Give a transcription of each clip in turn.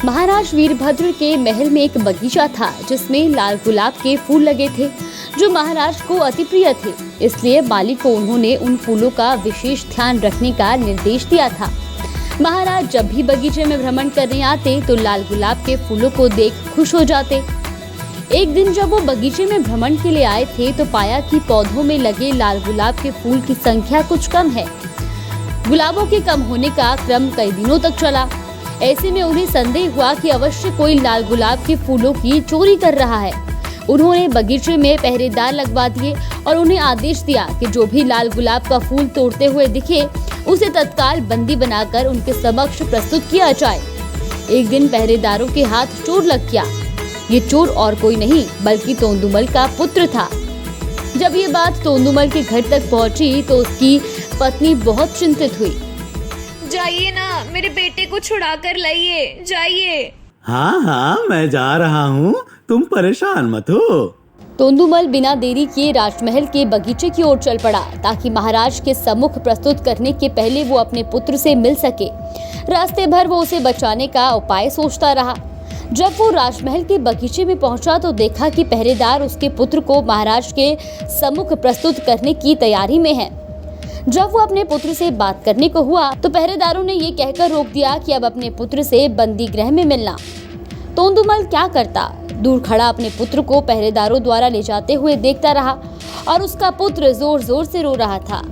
महाराज वीरभद्र के महल में एक बगीचा था जिसमें लाल गुलाब के फूल लगे थे जो महाराज को अति प्रिय थे। इसलिए माली को उन्होंने उन फूलों का विशेष ध्यान रखने का निर्देश दिया था। महाराज जब भी बगीचे में भ्रमण करने आते तो लाल गुलाब के फूलों को देख खुश हो जाते। एक दिन जब वो बगीचे में भ्रमण के लिए आए थे तो पाया कि पौधों में लगे लाल गुलाब के फूल की संख्या कुछ कम है। गुलाबों के कम होने का क्रम कई दिनों तक चला। ऐसे में उन्हें संदेह हुआ कि अवश्य कोई लाल गुलाब के फूलों की चोरी कर रहा है। उन्होंने बगीचे में पहरेदार लगवा दिए और उन्हें आदेश दिया कि जो भी लाल गुलाब का फूल तोड़ते हुए दिखे उसे तत्काल बंदी बनाकर उनके समक्ष प्रस्तुत किया जाए। एक दिन पहरेदारों के हाथ चोर लग गया। ये चोर और कोई नहीं बल्कि तोंदुमल का पुत्र था। जब ये बात तोंदुमल के घर तक पहुंची तो उसकी पत्नी बहुत चिंतित हुई। जाइए ना, मेरे बेटे को छुड़ा कर लाइए, जाइए। हाँ, मैं जा रहा हूँ, तुम परेशान मत हो। तोंदुमल बिना देरी किए राजमहल के बगीचे की ओर चल पड़ा ताकि महाराज के सम्मुख प्रस्तुत करने के पहले वो अपने पुत्र से मिल सके। रास्ते भर वो उसे बचाने का उपाय सोचता रहा। जब वो राजमहल के बगीचे में पहुंचा तो देखा कि पहरेदार उसके पुत्र को महाराज के सम्मुख प्रस्तुत करने की तैयारी में है। जब वो अपने पुत्र से बात करने को हुआ तो पहरेदारों ने ये कहकर रोक दिया कि अब अपने पुत्र से बंदी गृह में मिलना। तोंदुमल क्या करता, दूर खड़ा अपने पुत्र को पहरेदारों द्वारा ले जाते हुए देखता रहा और उसका पुत्र जोर जोर से रो रहा था।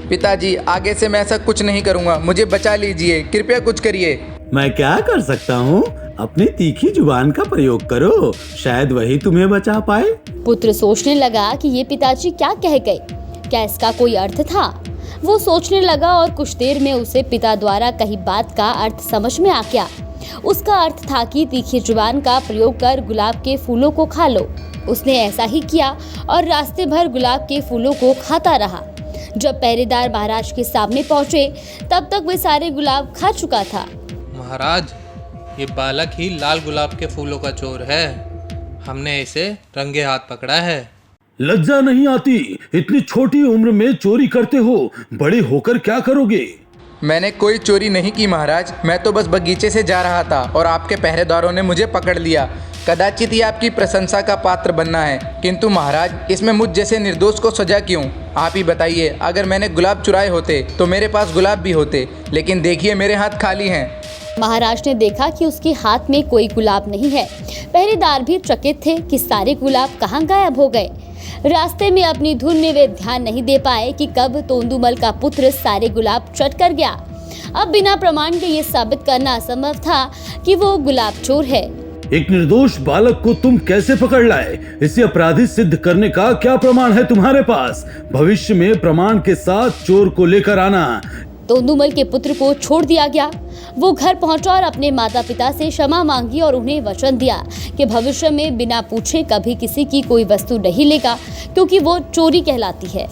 पिताजी, आगे से मैं ऐसा कुछ नहीं करूँगा, मुझे बचा लीजिए, कृपया कुछ करिए। मैं क्या कर सकता हूँ? अपनी तीखी जुबान का प्रयोग करो, शायद वही तुम्हें बचा पाए। पुत्र सोचने लगा कि ये पिताजी क्या कह गए, क्या इसका कोई अर्थ था? वो सोचने लगा और कुछ देर में उसे पिता द्वारा कही बात का अर्थ समझ में आ गया। उसका अर्थ था कि तीखी जुबान का प्रयोग कर गुलाब के फूलों को खा लो। उसने ऐसा ही किया और रास्ते भर गुलाब के फूलों को खाता रहा। जब पहरेदार महाराज के सामने पहुंचे तब तक वे सारे गुलाब खा चुका था। महाराज, ये बालक ही लाल गुलाब के फूलों का चोर है। हमने इसे रंगे हाथ पकड़ा है। लज्जा नहीं आती? इतनी छोटी उम्र में चोरी करते हो, बड़े होकर क्या करोगे? मैंने कोई चोरी नहीं की महाराज, मैं तो बस बगीचे से जा रहा था और आपके पहरेदारों ने मुझे पकड़ लिया। कदाचित ही आपकी प्रशंसा का पात्र बनना है, किंतु महाराज इसमें मुझ जैसे निर्दोष को सजा क्यों? आप ही बताइए, अगर मैंने गुलाब चुराए होते तो मेरे पास गुलाब भी होते, लेकिन देखिए मेरे हाथ खाली हैं। महाराज ने देखा कि उसके हाथ में कोई गुलाब नहीं है। पहरेदार भी चकित थे कि सारे गुलाब कहाँ गायब हो गए। रास्ते में अपनी धुन में वे ध्यान नहीं दे पाए कि कब तोंदुमल का पुत्र सारे गुलाब चट कर गया। अब बिना प्रमाण के ये साबित करना असंभव था कि वो गुलाब चोर है। एक निर्दोष बालक को तुम कैसे पकड़ लाए? इसे अपराधी सिद्ध करने का क्या प्रमाण है तुम्हारे पास? भविष्य में प्रमाण के साथ चोर को लेकर आना। तोंदुमल के पुत्र को छोड़ दिया गया। वो घर पहुंचा और अपने माता पिता से क्षमा मांगी और उन्हें वचन दिया कि भविष्य में बिना पूछे कभी किसी की कोई वस्तु नहीं लेगा, क्योंकि वो चोरी कहलाती है।